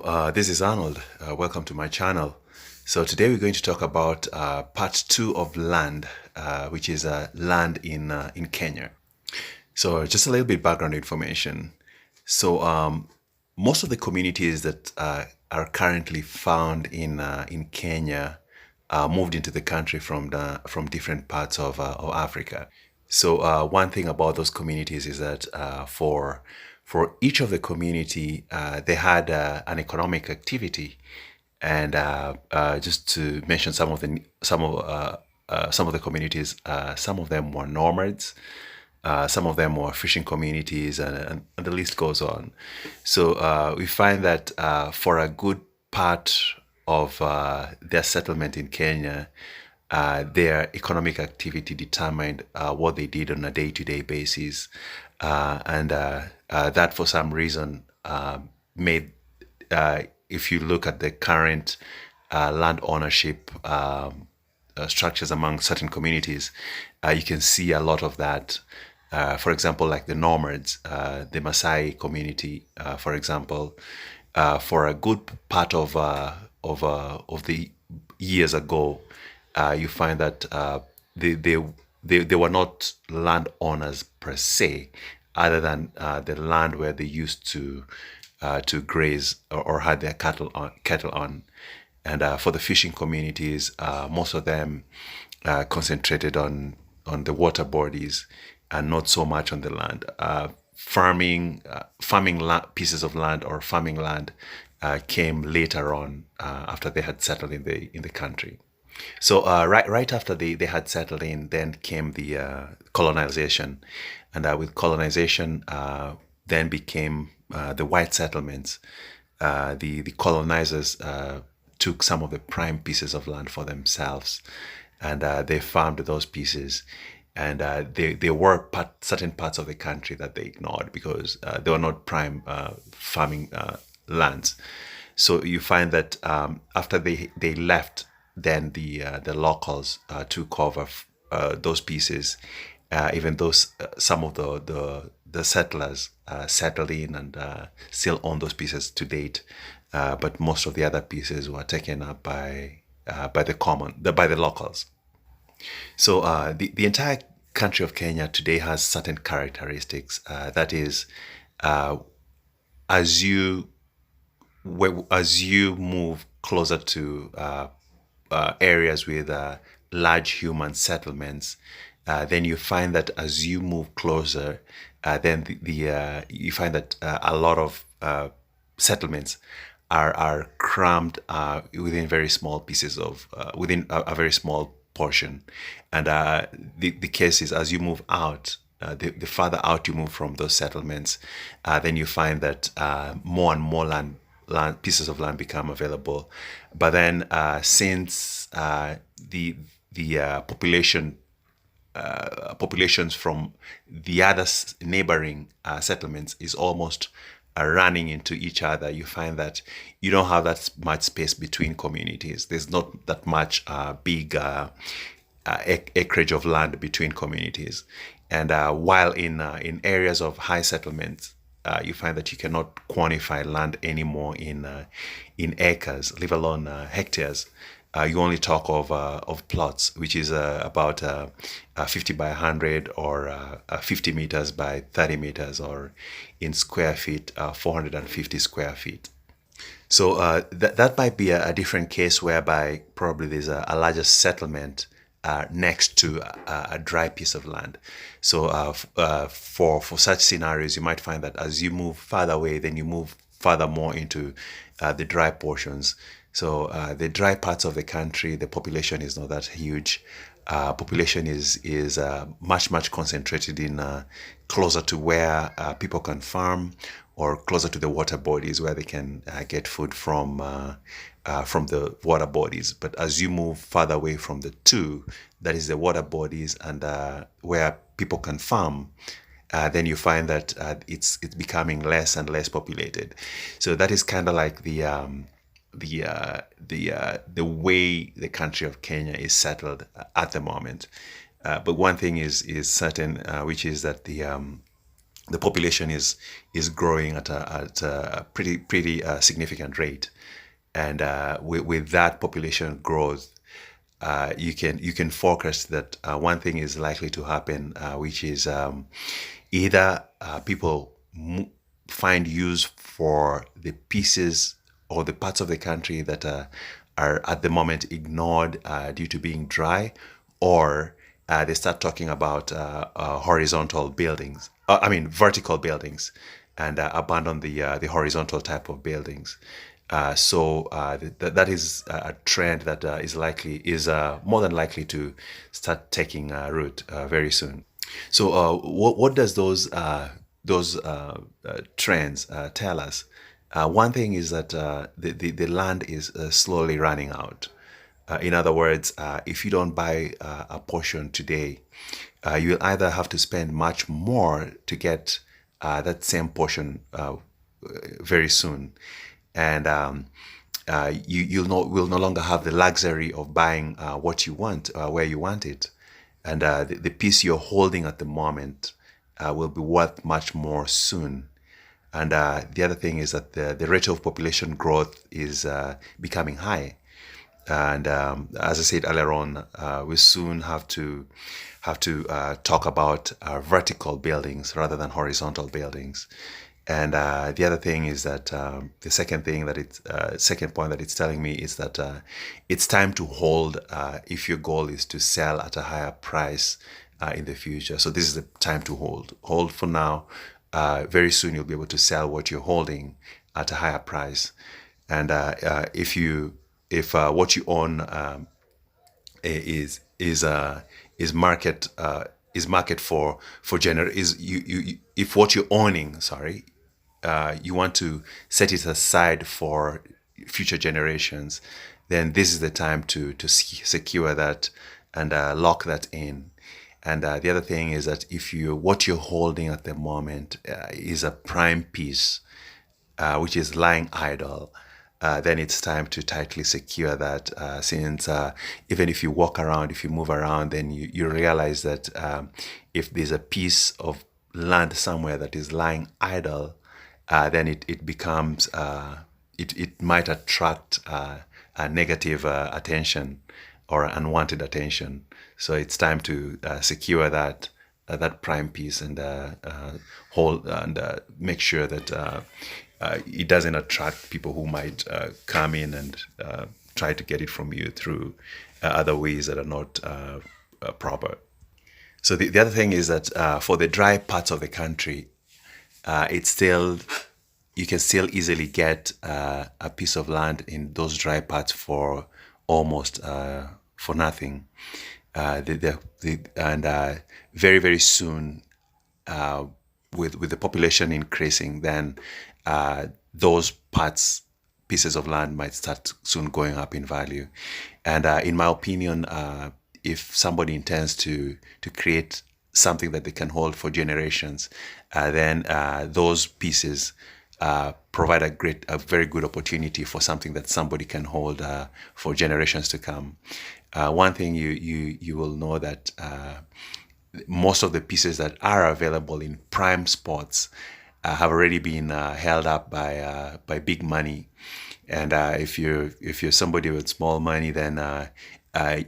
This is Arnold. Welcome to my channel. So today we're going to talk about part two of land, which is land in Kenya. So just a little bit background information. So most of the communities that are currently found in Kenya moved into the country from different parts of Africa. So one thing about those communities is that for each of the community, they had an economic activity, and just to mention some of the communities, some of them were nomads, some of them were fishing communities, and the list goes on. So we find that for a good part of their settlement in Kenya, their economic activity determined what they did on a day-to-day basis, and that for some reason made, if you look at the current land ownership structures among certain communities, you can see a lot of that. For example, like the nomads, the Maasai community, for example, for a good part of the years ago, you find that they, they they were not landowners per se, other than the land where they used to graze or had their cattle on. And for the fishing communities, most of them concentrated on the water bodies and not so much on the land. Pieces of land or farming land came later on after they had settled in the country. So right after they had settled in, then came the colonization, and with colonization, then became the white settlements. The colonizers took some of the prime pieces of land for themselves, and they farmed those pieces. And there were certain parts of the country that they ignored because they were not prime farming lands. So you find that after they left, then the locals took over those pieces, even though some of the settlers settled in and still own those pieces to date. But most of the other pieces were taken up by the locals. So the entire country of Kenya today has certain characteristics. That is, as you as you move closer to areas with large human settlements, then you find that as you move closer, then you find that a lot of settlements are crammed within very small pieces of within a very small portion, and the case is as you move out. The farther out you move from those settlements, then you find that more and more land pieces of land become available. But then since the populations from the other neighboring settlements is almost running into each other, you find that you don't have that much space between communities. There's not that much big acreage of land between communities. And while in areas of high settlements, you find that you cannot quantify land anymore in acres, let alone hectares. You only talk of plots, which is about 50 by 100 or 50 meters by 30 meters, or in square feet, 450 square feet. So that might be a different case whereby probably there's a larger settlement next to a dry piece of land. So for such scenarios, you might find that as you move farther away, then you move further more into the dry portions. So the dry parts of the country, the population is not that huge. Population is much concentrated in closer to where people can farm, or closer to the water bodies where they can get food from the water bodies. But as you move further away from the two, that is the water bodies and where people can farm, then you find that it's becoming less and less populated. So that is kind of like the way the country of Kenya is settled at the moment. But one thing is certain, which is that the population is growing at a pretty significant rate, and with that population growth, you can forecast that one thing is likely to happen, which is either people find use for the pieces or the parts of the country that are at the moment ignored due to being dry, or they start talking about horizontal buildings. I mean, vertical buildings, and abandon the horizontal type of buildings. That is a trend that is more than likely to start taking root very soon. So, what does those trends tell us? One thing is that the land is slowly running out. In other words, if you don't buy a portion today, you'll either have to spend much more to get that same portion very soon, and will no longer have the luxury of buying what you want where you want it, and the piece you're holding at the moment will be worth much more soon. And the other thing is that the rate of population growth is becoming high. And as I said earlier on, we soon have to talk about vertical buildings rather than horizontal buildings. And the other thing is that the second point that it's telling me is that it's time to hold if your goal is to sell at a higher price in the future. So this is the time to hold. Hold for now. Very soon you'll be able to sell what you're holding at a higher price. And if what you own is market is you if what you're owning, sorry, you want to set it aside for future generations, then this is the time to secure that and lock that in. And the other thing is that if you what you're holding at the moment is a prime piece, which is lying idle, then it's time to tightly secure that. Since even if you walk around, if you move around, then you realize that if there's a piece of land somewhere that is lying idle, then it becomes, it might attract a negative attention or unwanted attention. So it's time to secure that prime piece and hold and make sure that it doesn't attract people who might come in and try to get it from you through other ways that are not proper. So the other thing is that for the dry parts of the country, it's still you can still easily get a piece of land in those dry parts for almost for nothing. And very very soon, with the population increasing, then those pieces of land might start soon going up in value. And in my opinion, if somebody intends to create something that they can hold for generations, then those pieces provide a very good opportunity for something that somebody can hold for generations to come. One thing you will know that most of the pieces that are available in prime spots have already been held up by big money, and if you're somebody with small money, then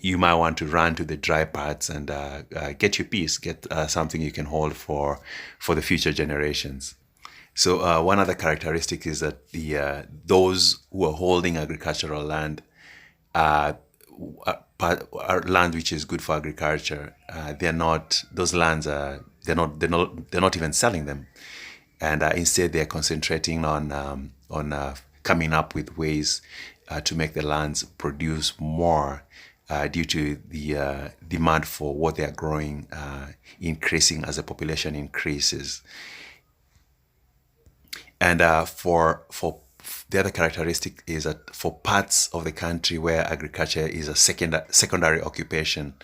you might want to run to the dry parts and get your piece, get something you can hold for the future generations. So one other characteristic is that the those who are holding agricultural land, uh, land which is good for agriculture, they're not those lands are they're not even selling them, and instead they're concentrating on coming up with ways to make the lands produce more due to the demand for what they are growing increasing as the population increases. And for the other characteristic is that for parts of the country where agriculture is a secondary occupation,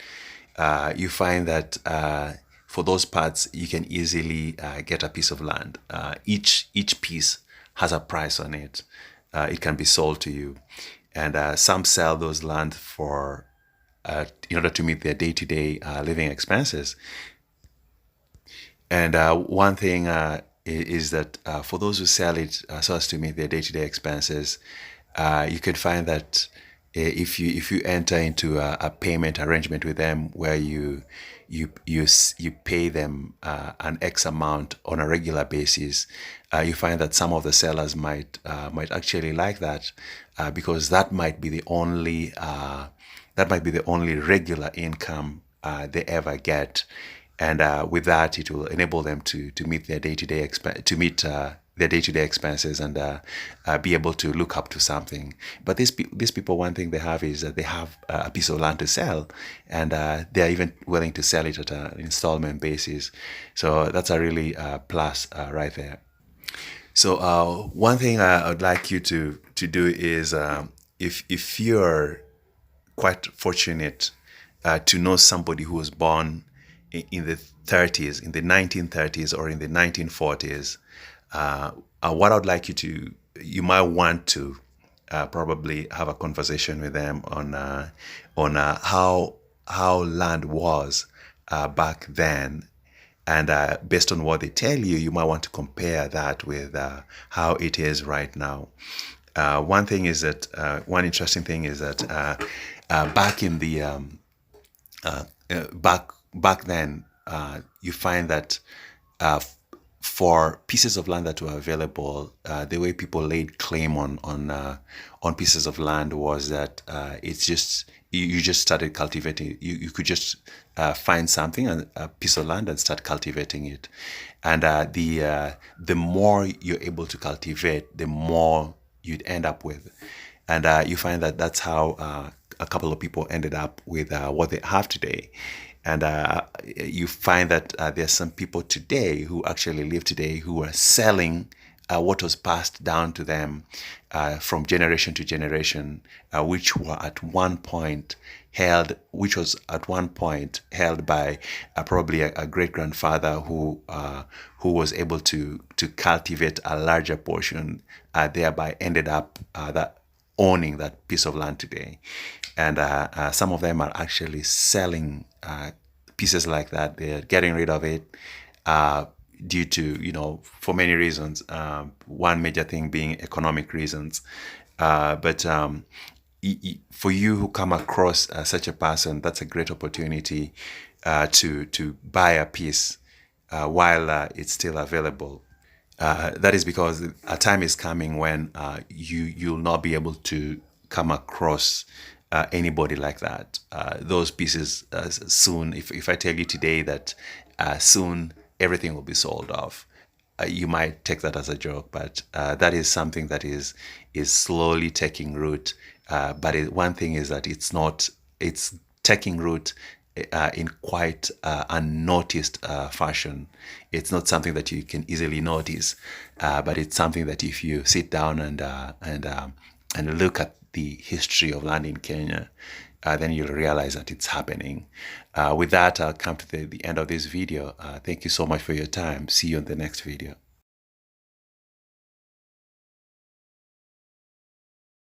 you find that for those parts you can easily get a piece of land. Each piece has a price on it. It can be sold to you, and some sell those land for in order to meet their day-to-day living expenses. And one thing is that for those who sell it so as to meet their day-to-day expenses, you can find that if you enter into a payment arrangement with them where you pay them an X amount on a regular basis, you find that some of the sellers might actually like that because that might be the only regular income they ever get, and with that, it will enable them to meet their day-to-day expenses and be able to look up to something. But these people, one thing they have is that they have a piece of land to sell, and they are even willing to sell it at an installment basis. So that's a really plus right there. So one thing I'd like you to do is if you're quite fortunate to know somebody who was born in the 30s, in the 1930s or in the 1940s. What I'd like you might want to probably have a conversation with them on how land was back then, and based on what they tell you, you might want to compare that with how it is right now. One interesting thing is that back in the back then, you find that for pieces of land that were available, the way people laid claim on pieces of land was that it's just you just started cultivating. You could just find something, a piece of land, and start cultivating it. And the more you're able to cultivate, the more you'd end up with. And you find that that's how a couple of people ended up with what they have today. And you find that there's some people today who actually live today who are selling what was passed down to them from generation to generation, which was at one point held by probably a great grandfather who was able to cultivate a larger portion, thereby ended up that owning that piece of land today. And some of them are actually selling pieces like that. They're getting rid of it due to, for many reasons. One major thing being economic reasons. But for you who come across such a person, that's a great opportunity to buy a piece while it's still available. That is because a time is coming when you'll not be able to come across anybody like that. Those pieces soon. If I tell you today that soon everything will be sold off, you might take that as a joke, but that is something that is slowly taking root. But one thing is that it's taking root in quite unnoticed fashion. It's not something that you can easily notice, but it's something that if you sit down and look at the history of land in Kenya, then you'll realize that it's happening. With that, I'll come to the end of this video. Thank you so much for your time. See you on the next video.